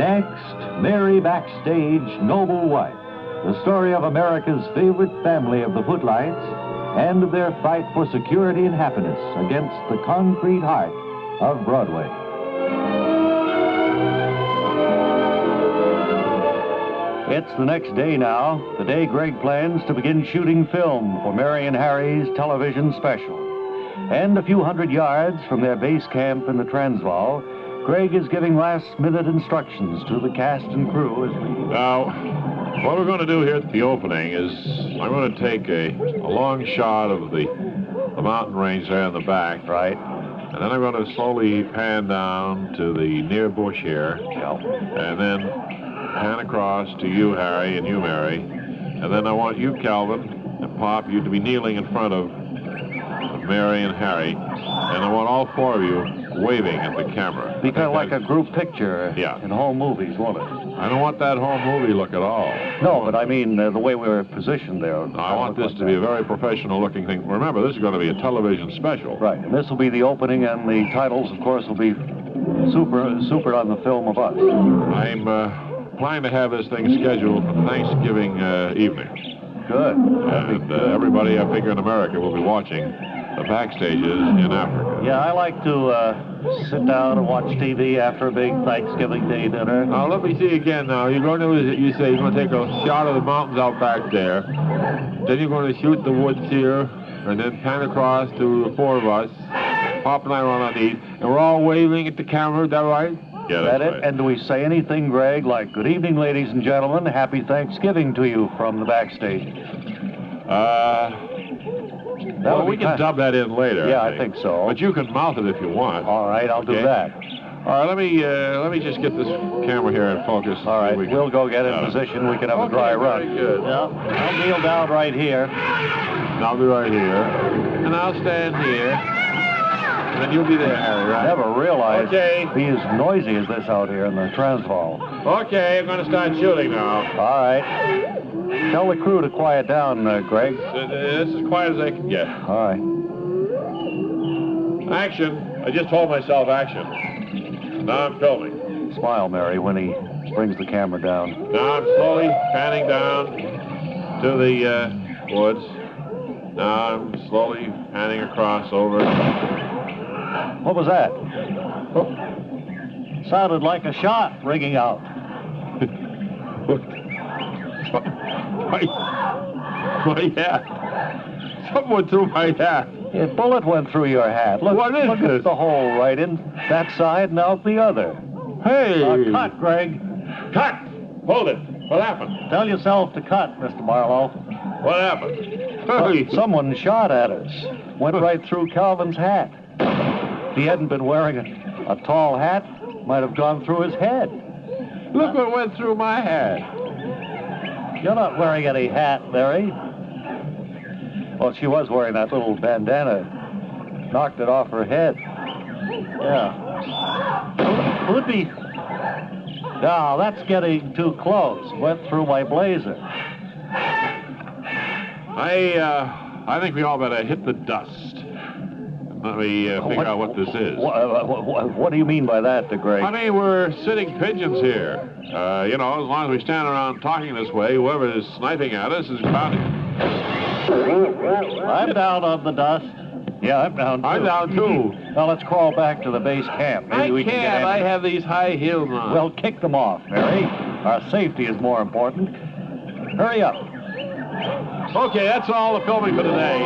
Next, Mary Backstage, Noble Wife, the story of America's favorite family of the Footlights and their fight for security and happiness against the concrete heart of Broadway. It's the next day now, the day Greg plans to begin shooting film for Mary and Harry's television special. And a few hundred yards from their base camp in the Transvaal, Greg is giving last-minute instructions to the cast and crew as we... Now, what we're going to do here at the opening is I'm going to take a long shot of the mountain range there in the back. Right. And then I'm going to slowly pan down to the near bush here. Yep. And then pan across to you, Harry, and you, Mary. And then I want you, Calvin, and Pop, you to be kneeling in front of Mary and Harry. And I want all four of you waving at the camera. Be kind of like a group picture in home movies, won't it? I don't want that home movie look at all. No, but I mean the way we were positioned there. I want this to be a very professional-looking thing. Remember, this is going to be a television special. Right, and this will be the opening, and the titles, of course, will be super on the film of us. I'm planning to have this thing scheduled for Thanksgiving evening. Good. And everybody, I figure, in America will be watching the Backstages in Africa. Yeah, I like to sit down and watch TV after a big Thanksgiving Day dinner. Now, let me see again now. You're going to, you say you're going to take a shot of the mountains out back there. Then you're going to shoot the woods here, and then pan across to the four of us. Pop and I are on these, and we're all waving at the camera, is that right? Yeah, that's it? Right. And do we say anything, Greg, like, good evening, ladies and gentlemen, happy Thanksgiving to you from the Backstage? Well, we can dub that in later. Yeah, I think so. But you can mount it if you want. All right, I'll do that. All right, let me just get this camera here in focus. All right, we'll go get in position. We can have a dry run. Very good. Yeah, I'll kneel down right here. And I'll be right here. And I'll stand here. And then you'll be there, Harry, right? I never realized it'd be as noisy as this out here in the Transvaal. Okay, I'm going to start shooting now. All right. Tell the crew to quiet down, Greg. It's as quiet as I can get. All right. Action. I just told myself action. Now I'm filming. Smile, Mary, when he brings the camera down. Now I'm slowly panning down to the woods. Now I'm slowly panning across over. What was that? Oh. Sounded like a shot ringing out. My hat. Someone threw my hat. A bullet went through your hat. Look, what is look this? At the hole right in that side and out the other. Hey! Cut, Greg. Cut! Hold it. What happened? Tell yourself to cut, Mr. Marlowe. What happened? Hey! Someone shot at us. Went right through Calvin's hat. If he hadn't been wearing a tall hat, might have gone through his head. Look what went through my hat. You're not wearing any hat, Mary. Well, she was wearing that little bandana. Knocked it off her head. Yeah. Will it be... Now, that's getting too close. Went through my blazer. I think we all better hit the dust. Let me figure out what this is. What do you mean by that, Greg? I mean, we're sitting pigeons here. You know, as long as we stand around talking this way, whoever is sniping at us is bound to... I'm down on the dust. Yeah, I'm down, too. I'm down, too. Now, let's crawl back to the base camp. Maybe we can get in. I have these high heels on. Well, kick them off, Mary. Our safety is more important. Hurry up. Okay, that's all the filming for today.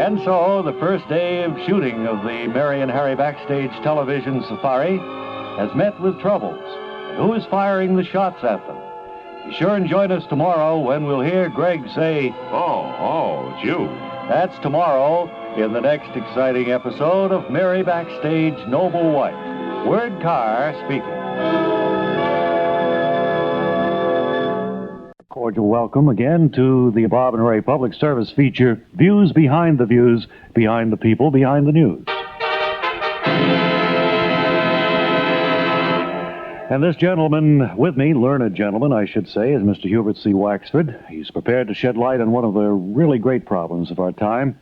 And so, the first day of shooting of the Mary and Harry Backstage television safari has met with troubles. Who is firing the shots at them? Be sure and join us tomorrow when we'll hear Greg say, Oh, it's you. That's tomorrow in the next exciting episode of Mary Backstage, Noble Wife. Word Carr speaking. Cordial welcome again to the Bob and Ray Public Service feature, Views Behind the Views, Behind the People, Behind the News. And this gentleman with me, learned gentleman, I should say, is Mr. Hubert C. Waxford. He's prepared to shed light on one of the really great problems of our time,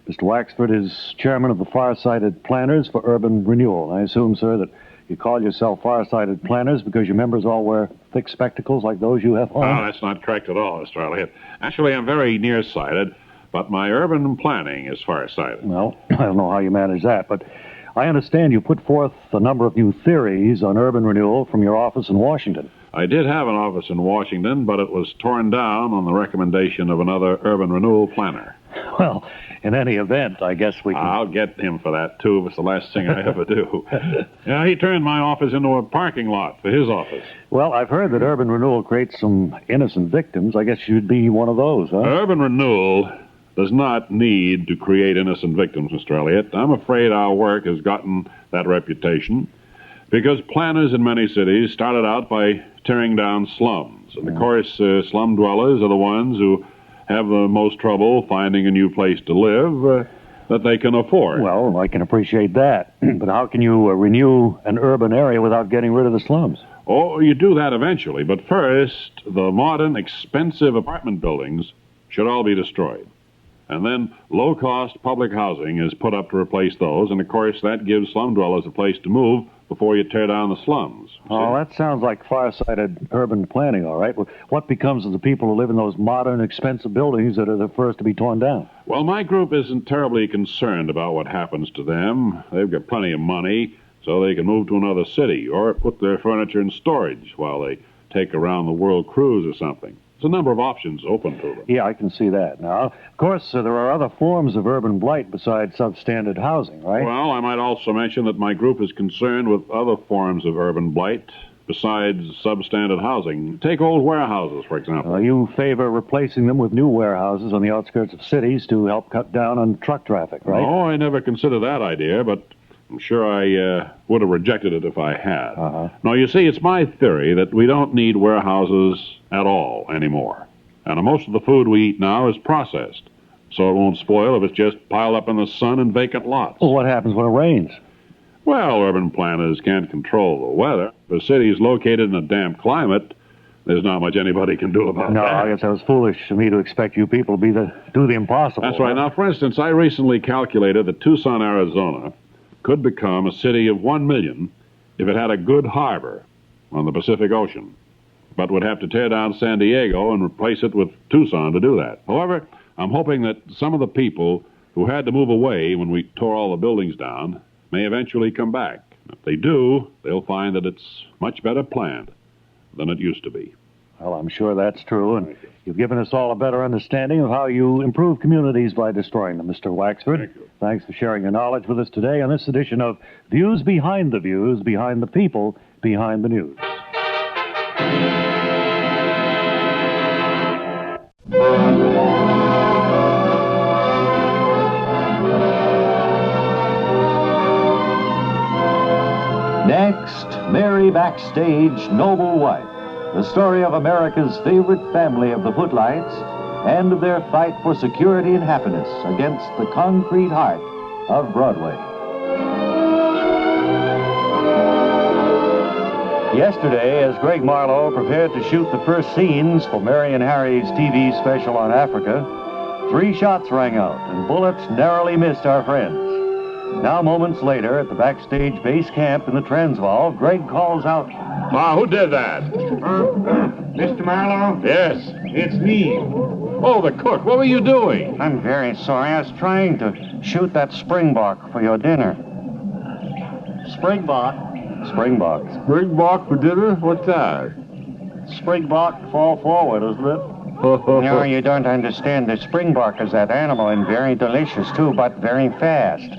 Mr. Waxford is chairman of the Farsighted Planners for Urban Renewal. I assume, sir, that you call yourself Farsighted Planners because your members all wear thick spectacles like those you have on? No, that's not correct at all, Mr. Elliott. Actually, I'm very nearsighted, but my urban planning is farsighted. Well, I don't know how you manage that, but I understand you put forth a number of new theories on urban renewal from your office in Washington. I did have an office in Washington, but it was torn down on the recommendation of another urban renewal planner. Well, in any event, I guess we can... I'll get him for that, too, if it's the last thing I ever do. Yeah, he turned my office into a parking lot for his office. Well, I've heard that urban renewal creates some innocent victims. I guess you'd be one of those, huh? Urban renewal does not need to create innocent victims, Mr. Elliott. I'm afraid our work has gotten that reputation because planners in many cities started out by tearing down slums. And, of course, slum dwellers are the ones who have the most trouble finding a new place to live that they can afford. Well, I can appreciate that. But how can you renew an urban area without getting rid of the slums? Oh, you do that eventually. But first, the modern, expensive apartment buildings should all be destroyed. And then low-cost public housing is put up to replace those. And, of course, that gives slum dwellers a place to move before you tear down the slums. Oh, that sounds like far-sighted urban planning, all right. Well, what becomes of the people who live in those modern, expensive buildings that are the first to be torn down? Well, my group isn't terribly concerned about what happens to them. They've got plenty of money, so they can move to another city or put their furniture in storage while they take a round-the-world cruise or something. There's a number of options open to them. Yeah, I can see that. Now, of course, there are other forms of urban blight besides substandard housing, right? Well, I might also mention that my group is concerned with other forms of urban blight besides substandard housing. Take old warehouses, for example. You favor replacing them with new warehouses on the outskirts of cities to help cut down on truck traffic, right? Oh, I never considered that idea, but I'm sure I would have rejected it if I had. No, you see, it's my theory that we don't need warehouses at all anymore. And most of the food we eat now is processed, so it won't spoil if it's just piled up in the sun in vacant lots. Well, what happens when it rains? Well, urban planners can't control the weather. If a city is located in a damp climate, there's not much anybody can do about that. No, I guess that was foolish of me to expect you people to do the impossible. That's right. Now, for instance, I recently calculated that Tucson, Arizona could become a city of 1 million if it had a good harbor on the Pacific Ocean, but would have to tear down San Diego and replace it with Tucson to do that. However, I'm hoping that some of the people who had to move away when we tore all the buildings down may eventually come back. If they do, they'll find that it's much better planned than it used to be. Well, I'm sure that's true, and you've given us all a better understanding of how you improve communities by destroying them, Mr. Waxford. Thank you. Thanks for sharing your knowledge with us today on this edition of Views Behind the Views, behind the people, behind the news. Next, Mary Backstage, Noble Wife. The story of America's favorite family of the Footlights and of their fight for security and happiness against the concrete heart of Broadway. Yesterday, as Greg Marlowe prepared to shoot the first scenes for Mary and Harry's TV special on Africa, 3 shots rang out and bullets narrowly missed our friends. Now, moments later, at the Backstage base camp in the Transvaal, Greg calls out, Who did that? Mr. Marlowe? Yes. It's me. Oh, the cook. What were you doing? I'm very sorry. I was trying to shoot that springbok for your dinner. Springbok. Springbok for dinner? What's that? Springbok, fall forward, isn't it? No, you don't understand. The springbok is that animal, and very delicious, too, but very fast.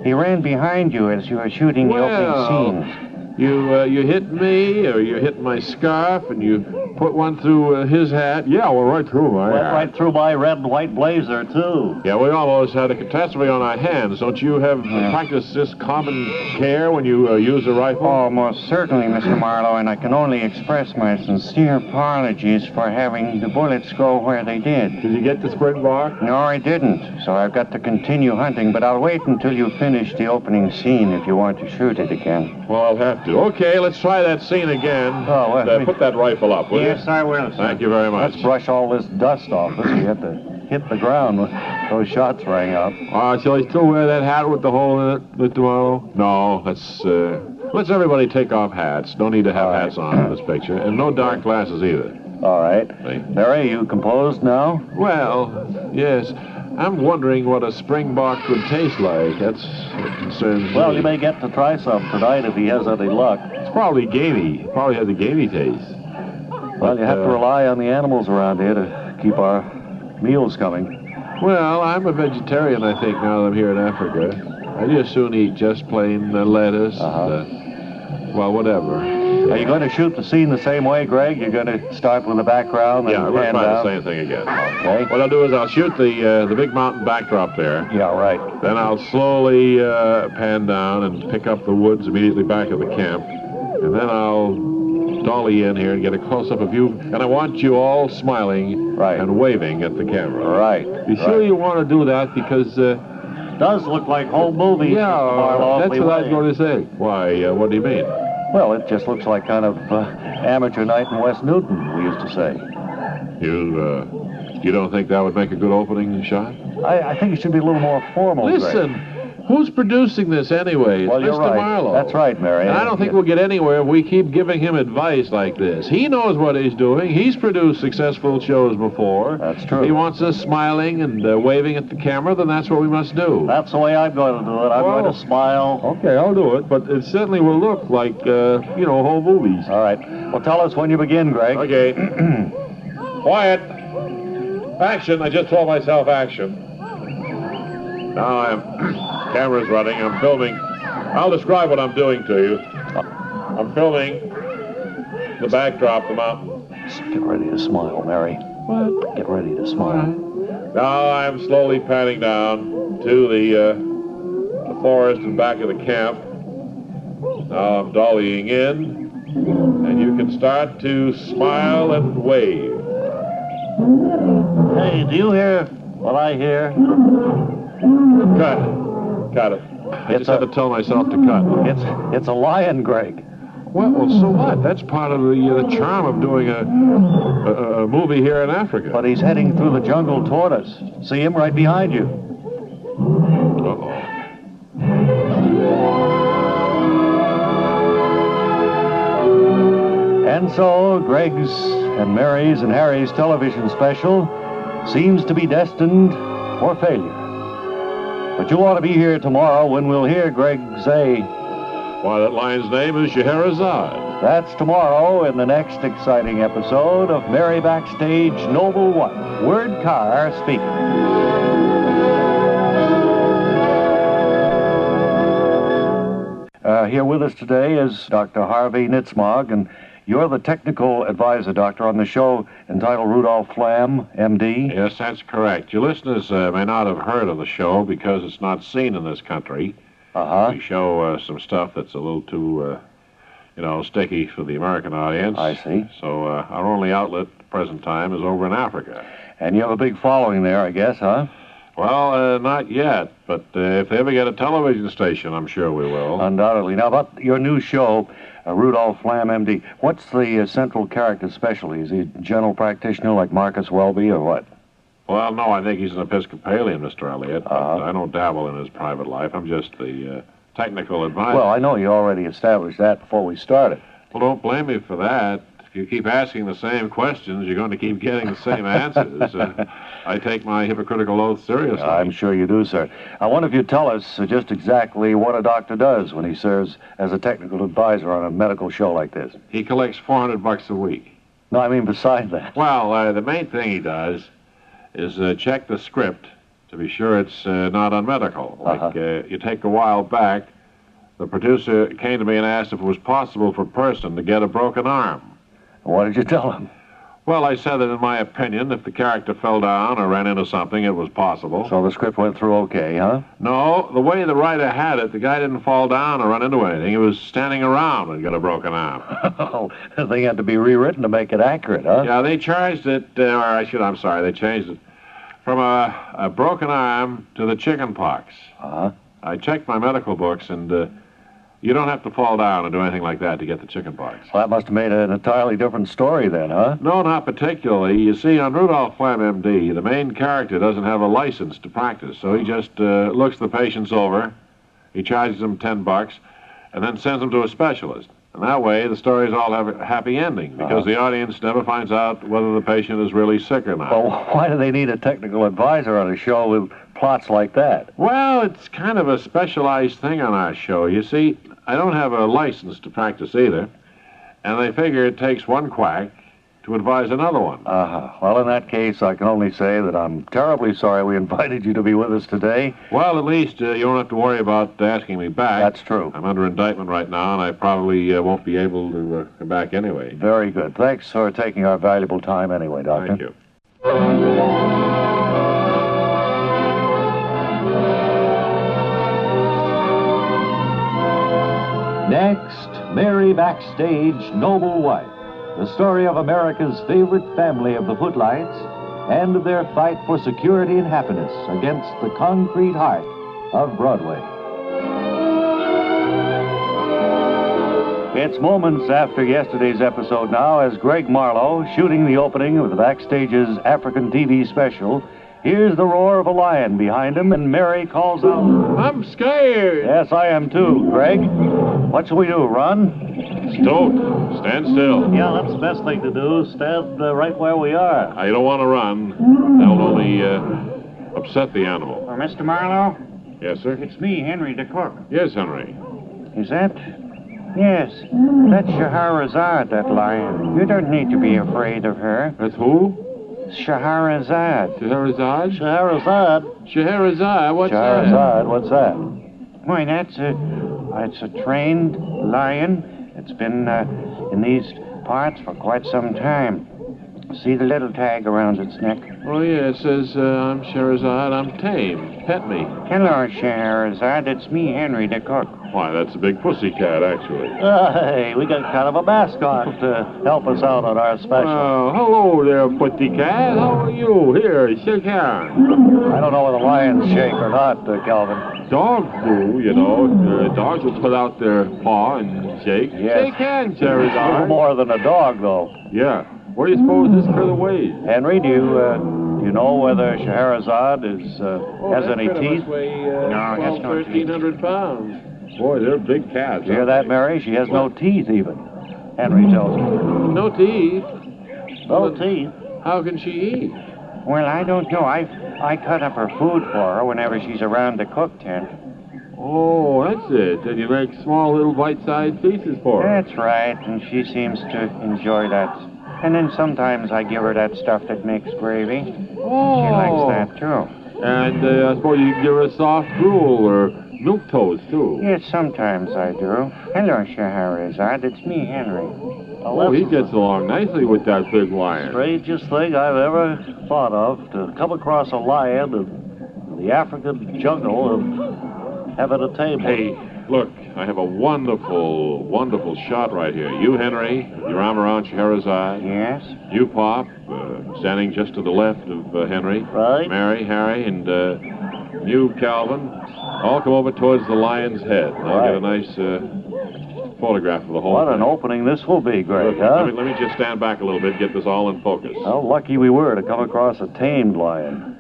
He ran behind you as you were shooting the opening scenes. You hit me, or you hit my scarf, and you put one through his hat. Yeah, well, right through my Went hat. right through my red and white blazer, too. Yeah, we almost had a catastrophe on our hands. Don't you have practiced this common care when you use a rifle? Oh, most certainly, Mr. Marlowe, and I can only express my sincere apologies for having the bullets go where they did. Did you get the springbok? No, I didn't, so I've got to continue hunting, but I'll wait until you finish the opening scene if you want to shoot it again. Well, I'll have to. Okay, let's try that scene again. Oh, well, Put that rifle up, will you? Yes, I will, sir. Thank you very much. Let's brush all this dust off us. We have to hit the ground. those shots rang out. Shall I still wear that hat with the hole in it tomorrow? No, let's everybody take off hats. No need to have hats on in this picture. And no dark glasses either. All right. See? Mary, you composed now? Well, yes. I'm wondering what a springbok would taste like. That's what concerns me. Well, you may get to try some tonight if he has any luck. It's probably gamey. Probably has a gamey taste. Well, you have to rely on the animals around here to keep our meals coming. Well, I'm a vegetarian, I think, now that I'm here in Africa. I'd just soon eat just plain lettuce and, well, whatever. Are you going to shoot the scene the same way, Greg? You're going to start with the background and I'm going to pan try down? the same thing again. Okay. What I'll do is I'll shoot the big mountain backdrop there. Yeah, right. Then I'll slowly pan down and pick up the woods immediately back of the camp. And then I'll dolly in here and get a close-up of you. And I want you all smiling and waving at the camera. Right. You sure you want to do that? Because... does look like whole movie. Yeah, that's what I was going to say. Why, what do you mean? Well, it just looks like kind of amateur night in West Newton, we used to say. You don't think that would make a good opening shot? I think it should be a little more formal, Listen, who's producing this anyway? It's well, you're Mr. right. Marlowe. That's right, Mary. And I don't think we'll get anywhere if we keep giving him advice like this. He knows what he's doing. He's produced successful shows before. That's true. He wants us smiling and waving at the camera, then that's what we must do. That's the way I'm going to do it. I'm going to smile. Okay, I'll do it, but it certainly will look like, whole movies. All right. Well, tell us when you begin, Greg. Okay. Quiet. Action. I just told myself action. Now camera's running. I'm filming. I'll describe what I'm doing to you. I'm filming the backdrop, the mountain. Get ready to smile, Mary. What? Get ready to smile. Now I'm slowly panning down to the forest and back of the camp. Now I'm dollying in, and you can start to smile and wave. Hey, do you hear what I hear? Cut it. Cut it. I just had to tell myself to cut. It's a lion, Greg. Well, so what? That's part of the charm of doing a movie here in Africa. But he's heading through the jungle toward us. See him right behind you. Uh-oh. And so, Greg's and Mary's and Harry's television special seems to be destined for failure. But you ought to be here tomorrow when we'll hear Greg say, why, that lion's name is Scheherazade. That's tomorrow in the next exciting episode of Mary Backstage Noble One. Word Carr speaking. Here with us today is Dr. Harvey Nitzmog, and you're the technical advisor, Doctor, on the show entitled Rudolph Flamm, M.D. Yes, that's correct. Your listeners may not have heard of the show because it's not seen in this country. We show some stuff that's a little too, sticky for the American audience. I see. So our only outlet at the present time is over in Africa. And you have a big following there, I guess, huh? Well, not yet, but if they ever get a television station, I'm sure we will. Undoubtedly. Now, about your new show, Rudolph Flamm, M.D., what's the central character specialty? Is he a general practitioner like Marcus Welby or what? Well, no, I think he's an Episcopalian, Mr. Elliott. But I don't dabble in his private life. I'm just the technical advisor. Well, I know you already established that before we started. Well, don't blame me for that. If you keep asking the same questions, you're going to keep getting the same answers. I take my hypocritical oath seriously. I'm sure you do, sir. I wonder if you'd tell us just exactly what a doctor does when he serves as a technical advisor on a medical show like this. He collects $400 a week. No, I mean beside that. Well, the main thing he does is check the script to be sure it's not unmedical. Like you take a while back, the producer came to me and asked if it was possible for a person to get a broken arm. What did you tell him? Well, I said that in my opinion, if the character fell down or ran into something, it was possible. So the script went through okay, huh? No, the way the writer had it, the guy didn't fall down or run into anything. He was standing around and got a broken arm. Oh, the thing had to be rewritten to make it accurate, huh? Yeah, they charged it, they changed it from a broken arm to the chicken pox. I checked my medical books, and You don't have to fall down or do anything like that to get the chicken pox. Well, that must have made an entirely different story then, huh? No, not particularly. You see, on Rudolph Flem, M.D., the main character doesn't have a license to practice, so he just looks the patients over, he charges them $10, and then sends them to a specialist. And that way, the stories all have a happy ending, because the audience never finds out whether the patient is really sick or not. Well, why do they need a technical advisor on a show with plots like that? Well, it's kind of a specialized thing on our show. You see, I don't have a license to practice either, and they figure it takes one quack to advise another one. Well, in that case, I can only say that I'm terribly sorry we invited you to be with us today. Well, at least you don't have to worry about asking me back. That's true. I'm under indictment right now, and I probably won't be able to come back anyway. Very good. Thanks for taking our valuable time anyway, Doctor. Thank you. Next, Mary Backstage, Noble Wife. The story of America's favorite family of the footlights and of their fight for security and happiness against the concrete heart of Broadway. It's moments after yesterday's episode now as Greg Marlowe, shooting the opening of the Backstage's African TV special, hears the roar of a lion behind him, and Mary calls out, I'm scared. Yes, I am too, Greg. What shall we do, run? Don't. Stand still. Yeah, that's the best thing to do. Stand right where we are. You don't want to run. That'll only upset the animal. Mr. Marlowe, Yes, sir? it's me, Henry the cook. Yes, Henry. Is that? Yes, that's Scheherazade, that lion. You don't need to be afraid of her. That's who? Scheherazade. Scheherazade? Scheherazade. Scheherazade? What's that? Scheherazade, what's that? Why, it's a trained lion. It's been in these parts for quite some time. See the little tag around its neck? Oh, yeah, it says, I'm Scheherazade, I'm tame. Pet me. Hello, Scheherazade. It's me, Henry the cook. Why, that's a big pussycat, actually. Hey, we got kind of a mascot to help us out on our special. Oh, hello there, pussycat. How are you? Here, shake hands. I don't know whether lions shake or not, Calvin. Dogs do, you know. Dogs will put out their paw and shake. Yes. Shake hands, A little Scheherazade. more than a dog, though. Yeah. What do you suppose this critter weighs? Henry, do you know whether Scheherazade has any teeth? No, it has no teeth. 1,300 pounds. Boy, they're big cats. You hear that, Mary? She has no teeth, even. Henry tells me. No teeth. No teeth. How can she eat? Well, I don't know. I cut up her food for her whenever she's around the cook tent. Oh, that's it. And you make small little bite-sized pieces for her. That's right, and she seems to enjoy that. And then sometimes I give her that stuff that makes gravy. Oh. She likes that, too. And I suppose you can give her soft gruel or milk toast, too. Yes, sometimes I do. Hello, Scheherazade. It's me, Henry. Oh, he gets along nicely with that big lion. Strangest thing I've ever thought of, to come across a lion in the African jungle and have it a table. Hey, look, I have a wonderful, wonderful shot right here. You, Henry, your arm around Scheherazade. Yes? You, Pop, standing just to the left of Henry. Right. Mary, Harry, and you, Calvin, all come over towards the lion's head. And I'll get a nice photograph of the whole What thing. an opening this will be, Greg, Look, huh? let me just stand back a little bit, get this all in focus. How lucky we were to come across a tamed lion.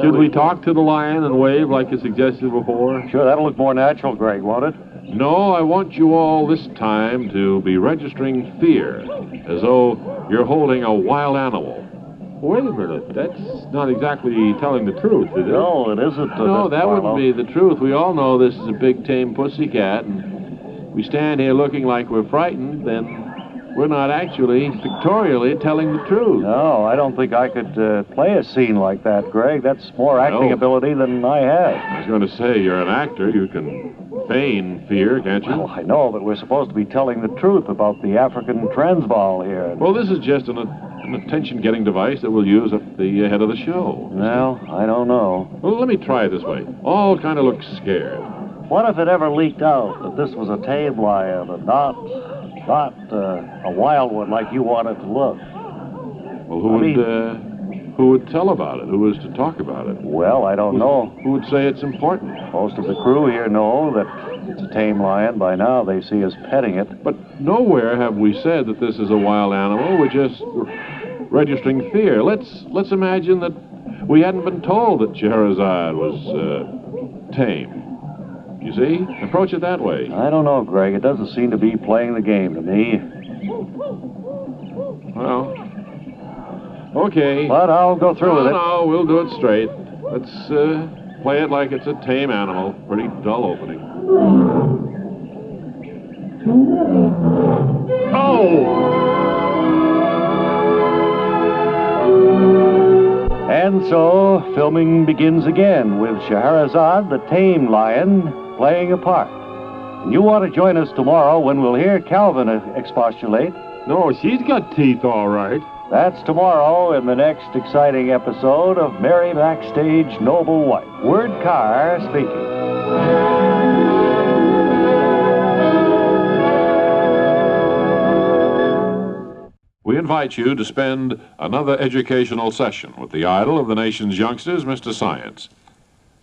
Should we talk to the lion and wave like you suggested before? Sure, that'll look more natural, Greg, won't it? No, I want you all this time to be registering fear, as though you're holding a wild animal. Wait a minute, that's not exactly telling the truth, is it? No, it isn't. No, Mr. that Marlowe. wouldn't be the truth. We all know this is a big tame pussycat, and we stand here looking like we're frightened, then we're not actually pictorially telling the truth. No, I don't think I could play a scene like that, Greg. That's more acting No. ability than I have. I was going to say, you're an actor. You can feign fear, can't you? Well, I know, but we're supposed to be telling the truth about the African Transvaal here. Well, this is just an attention-getting device that we'll use at the head of the show. Well, I don't know. Well, let me try it this way. All kind of look scared. What if it ever leaked out that this was a tame lion and not a wild one like you want it to look? Well, who I would Who would tell about it? Who was to talk about it? Well, I don't know. Who would say it's important? Most of the crew here know that it's a tame lion. By now, they see us petting it. But nowhere have we said that this is a wild animal. We're just registering fear. Let's imagine that we hadn't been told that Scheherazade was tame. You see? Approach it that way. I don't know, Greg. It doesn't seem to be playing the game to me. Well, okay. But I'll go through with it. No, we'll do it straight. Let's play it like it's a tame animal. Pretty dull opening. And so, filming begins again with Scheherazade, the tame lion, playing a part. And you want to join us tomorrow when we'll hear Calvin expostulate. No, she's got teeth all right. That's tomorrow in the next exciting episode of Mary Backstage Noble Wife. Word Carr speaking. We invite you to spend another educational session with the idol of the nation's youngsters, Mr. Science.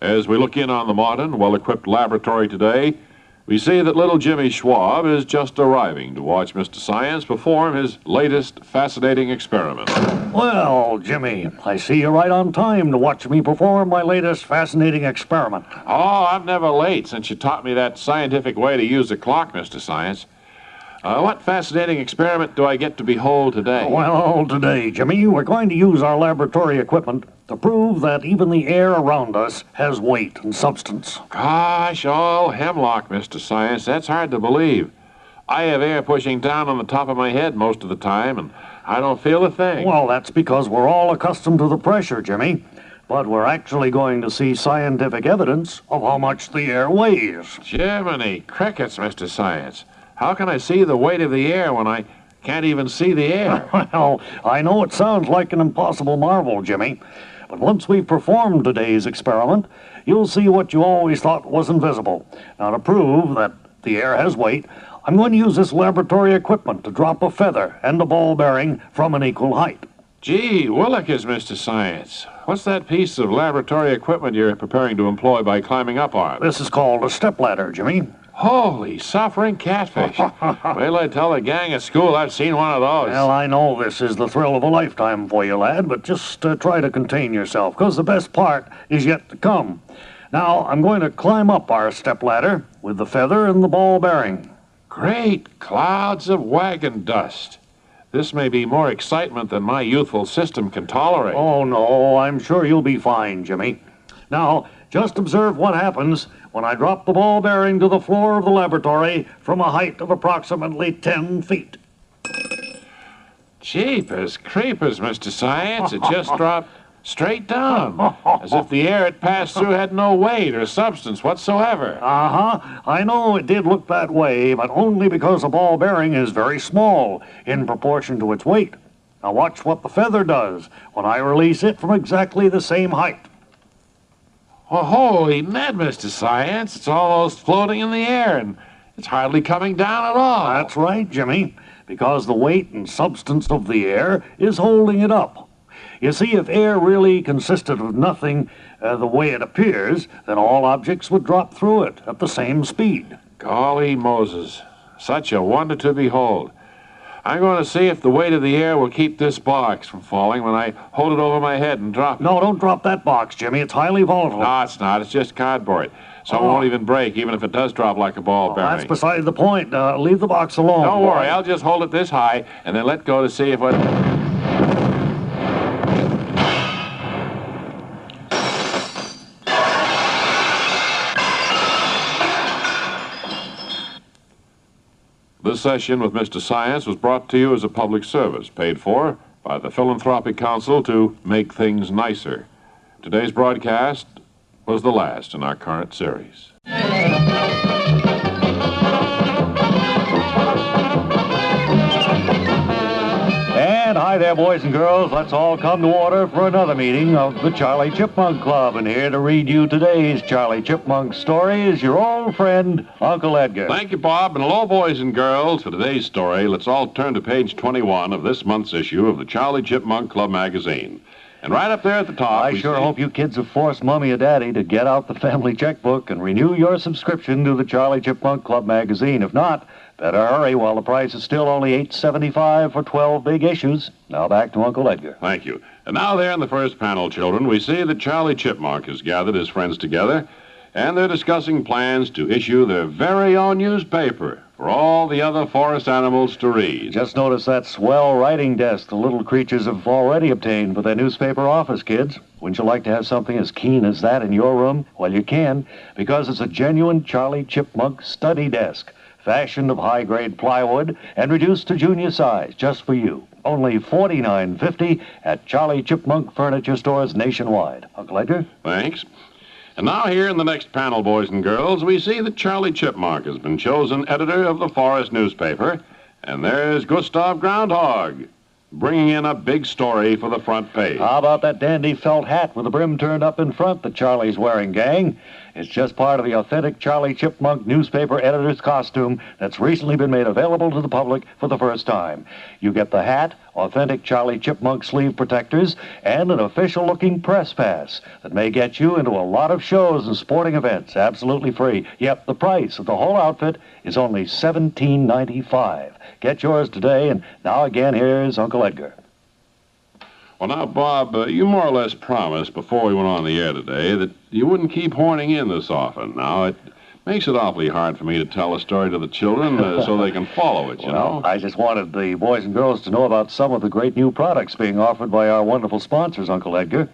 As we look in on the modern, well-equipped laboratory today, we see that little Jimmy Schwab is just arriving to watch Mr. Science perform his latest fascinating experiment. Well, Jimmy, I see you're right on time to watch me perform my latest fascinating experiment. Oh, I'm never late since you taught me that scientific way to use a clock, Mr. Science. What fascinating experiment do I get to behold today? Well, today, Jimmy, we're going to use our laboratory equipment to prove that even the air around us has weight and substance. Gosh, all hemlock, Mr. Science. That's hard to believe. I have air pushing down on the top of my head most of the time, and I don't feel a thing. Well, that's because we're all accustomed to the pressure, Jimmy. But we're actually going to see scientific evidence of how much the air weighs. Jiminy crickets, Mr. Science. How can I see the weight of the air when I can't even see the air? Well, I know it sounds like an impossible marvel, Jimmy, but once we've performed today's experiment, you'll see what you always thought was invisible. Now, to prove that the air has weight, I'm going to use this laboratory equipment to drop a feather and a ball bearing from an equal height. Gee, willikers, Mr. Science. What's that piece of laboratory equipment you're preparing to employ by climbing up on? This is called a stepladder, Jimmy. Holy suffering catfish. Well, I tell the gang at school I've seen one of those. Well, I know this is the thrill of a lifetime for you, lad, but just try to contain yourself, because the best part is yet to come. Now, I'm going to climb up our stepladder with the feather and the ball bearing. Great clouds of wagon dust. This may be more excitement than my youthful system can tolerate. Oh, no, I'm sure you'll be fine, Jimmy. Now, just observe what happens when I drop the ball bearing to the floor of the laboratory from a height of approximately 10 feet. Jeepers creepers, Mr. Science. It just dropped straight down, as if the air it passed through had no weight or substance whatsoever. Uh-huh. I know it did look that way, but only because the ball bearing is very small in proportion to its weight. Now watch what the feather does when I release it from exactly the same height. Oh, holy Ned, Mr. Science. It's almost floating in the air, and it's hardly coming down at all. That's right, Jimmy, because the weight and substance of the air is holding it up. You see, if air really consisted of nothing the way it appears, then all objects would drop through it at the same speed. Golly Moses, such a wonder to behold. I'm going to see if the weight of the air will keep this box from falling when I hold it over my head and drop it. No, don't drop that box, Jimmy. It's highly volatile. No, it's not. It's just cardboard. So it won't even break, even if it does drop like a ball bearing. That's beside the point. Leave the box alone. Don't worry. I'll just hold it this high and then let go to see if it... This session with Mr. Science was brought to you as a public service, paid for by the Philanthropic Council to make things nicer. Today's broadcast was the last in our current series. And hi there, boys and girls. Let's all come to order for another meeting of the Charlie Chipmunk Club. And here to read you today's Charlie Chipmunk story is your old friend, Uncle Edgar. Thank you, Bob. And hello, boys and girls. For today's story, let's all turn to page 21 of this month's issue of the Charlie Chipmunk Club magazine. And right up there at the top, I sure hope you kids have forced Mommy and Daddy to get out the family checkbook and renew your subscription to the Charlie Chipmunk Club magazine. If not, better hurry while the price is still only $8.75 for 12 big issues. Now back to Uncle Edgar. Thank you. And now there in the first panel, children, we see that Charlie Chipmunk has gathered his friends together, and they're discussing plans to issue their very own newspaper for all the other forest animals to read. Just notice that swell writing desk the little creatures have already obtained for their newspaper office, kids. Wouldn't you like to have something as keen as that in your room? Well, you can, because it's a genuine Charlie Chipmunk study desk, fashioned of high-grade plywood and reduced to junior size, just for you. Only $49.50 at Charlie Chipmunk furniture stores nationwide. Uncle Edgar? Thanks. And now here in the next panel, boys and girls, we see that Charlie Chipmunk has been chosen editor of the Forest newspaper, and there's Gustav Groundhog, bringing in a big story for the front page. How about that dandy felt hat with the brim turned up in front that Charlie's wearing, gang? It's just part of the authentic Charlie Chipmunk newspaper editor's costume that's recently been made available to the public for the first time. You get the hat, authentic Charlie Chipmunk sleeve protectors, and an official-looking press pass that may get you into a lot of shows and sporting events absolutely free. Yep, the price of the whole outfit is only $17.95. Get yours today, and now again, here's Uncle Edgar. Well, now, Bob, you more or less promised before we went on the air today that you wouldn't keep horning in this often. Now, it makes it awfully hard for me to tell a story to the children so they can follow it, you know? I just wanted the boys and girls to know about some of the great new products being offered by our wonderful sponsors, Uncle Edgar.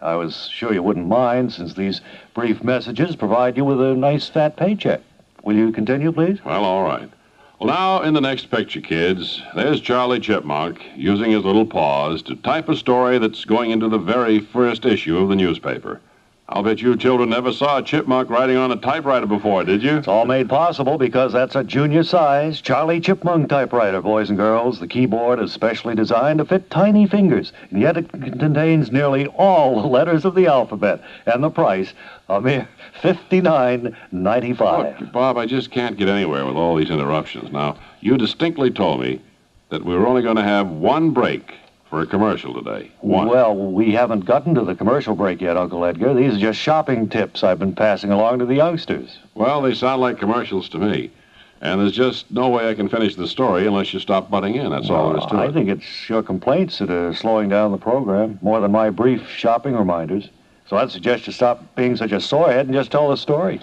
I was sure you wouldn't mind, since these brief messages provide you with a nice fat paycheck. Will you continue, please? Well, all right. Well, now, in the next picture, kids, there's Charlie Chipmunk using his little paws to type a story that's going into the very first issue of the newspaper. I'll bet you children never saw a chipmunk writing on a typewriter before, did you? It's all made possible because that's a junior-size Charlie Chipmunk typewriter, boys and girls. The keyboard is specially designed to fit tiny fingers, and yet it contains nearly all the letters of the alphabet. And the price, a mere $59.95. Look, Bob, I just can't get anywhere with all these interruptions. Now, you distinctly told me that we were only going to have one break for a commercial today. One. Well, we haven't gotten to the commercial break yet, Uncle Edgar. These are just shopping tips I've been passing along to the youngsters. Well, they sound like commercials to me. And there's just no way I can finish the story unless you stop butting in. That's all there is to it. I think it's your complaints that are slowing down the program more than my brief shopping reminders. So I'd suggest you stop being such a sorehead and just tell the story.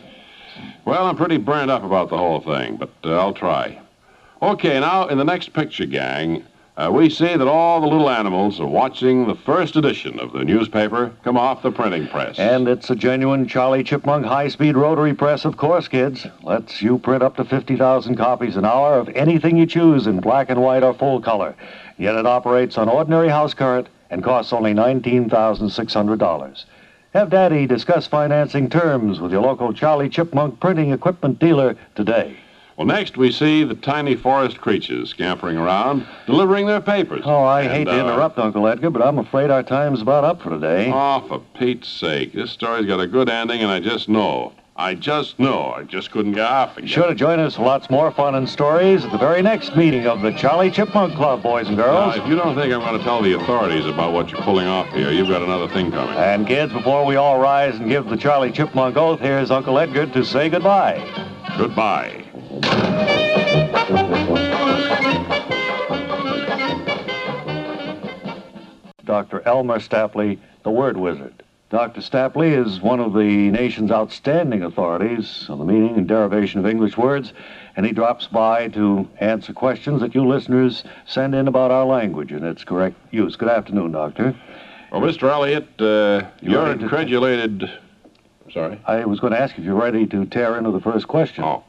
Well, I'm pretty burned up about the whole thing, but I'll try. Okay, now, in the next picture, gang, we see that all the little animals are watching the first edition of the newspaper come off the printing press. And it's a genuine Charlie Chipmunk high-speed rotary press, of course, kids. Lets you print up to 50,000 copies an hour of anything you choose in black and white or full color. Yet it operates on ordinary house current and costs only $19,600. Have Daddy discuss financing terms with your local Charlie Chipmunk printing equipment dealer today. Well, next we see the tiny forest creatures scampering around, delivering their papers. Oh, I hate to interrupt, Uncle Edgar, but I'm afraid our time's about up for today. Oh, for Pete's sake. This story's got a good ending, and I just know. I just couldn't get off again. Be sure to join us for lots more fun and stories at the very next meeting of the Charlie Chipmunk Club, boys and girls. Now, if you don't think I'm going to tell the authorities about what you're pulling off here, you've got another thing coming. And kids, before we all rise and give the Charlie Chipmunk oath, here's Uncle Edgar to say goodbye. Goodbye. Dr. Elmer Stapley, the word wizard. Dr. Stapley is one of the nation's outstanding authorities on the meaning and derivation of English words, and he drops by to answer questions that you listeners send in about our language and its correct use. Good afternoon, Doctor. Well, Mr. Elliott, you're incredulated... Sorry? I was going to ask if you're ready to tear into the first question. Oh.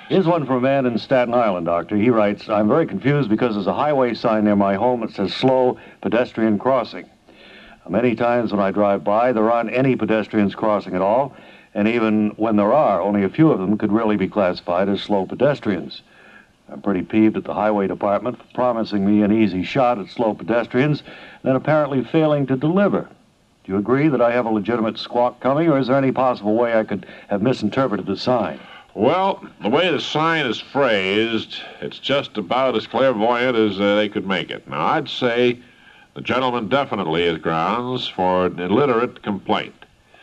Here's one from a man in Staten Island, Doctor. He writes, I'm very confused because there's a highway sign near my home that says slow pedestrian crossing. Many times when I drive by, there aren't any pedestrians crossing at all, and even when there are, only a few of them could really be classified as slow pedestrians. I'm pretty peeved at the highway department for promising me an easy shot at slow pedestrians, then apparently failing to deliver. Do you agree that I have a legitimate squawk coming, or is there any possible way I could have misinterpreted the sign? Well, the way the sign is phrased, it's just about as clairvoyant as they could make it. Now, I'd say The gentleman definitely is grounds for an illiterate complaint.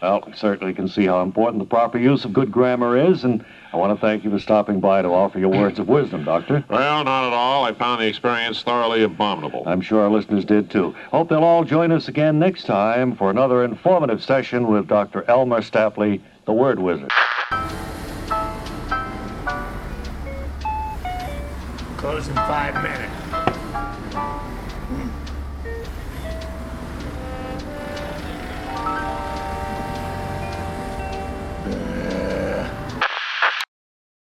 Well, we certainly can see how important the proper use of good grammar is, and I want to thank you for stopping by to offer your words of wisdom, Doctor. Well, not at all. I found the experience thoroughly abominable. I'm sure our listeners did, too. Hope they'll all join us again next time for another informative session with Dr. Elmer Stapley, the Word Wizard. Close in 5 minutes.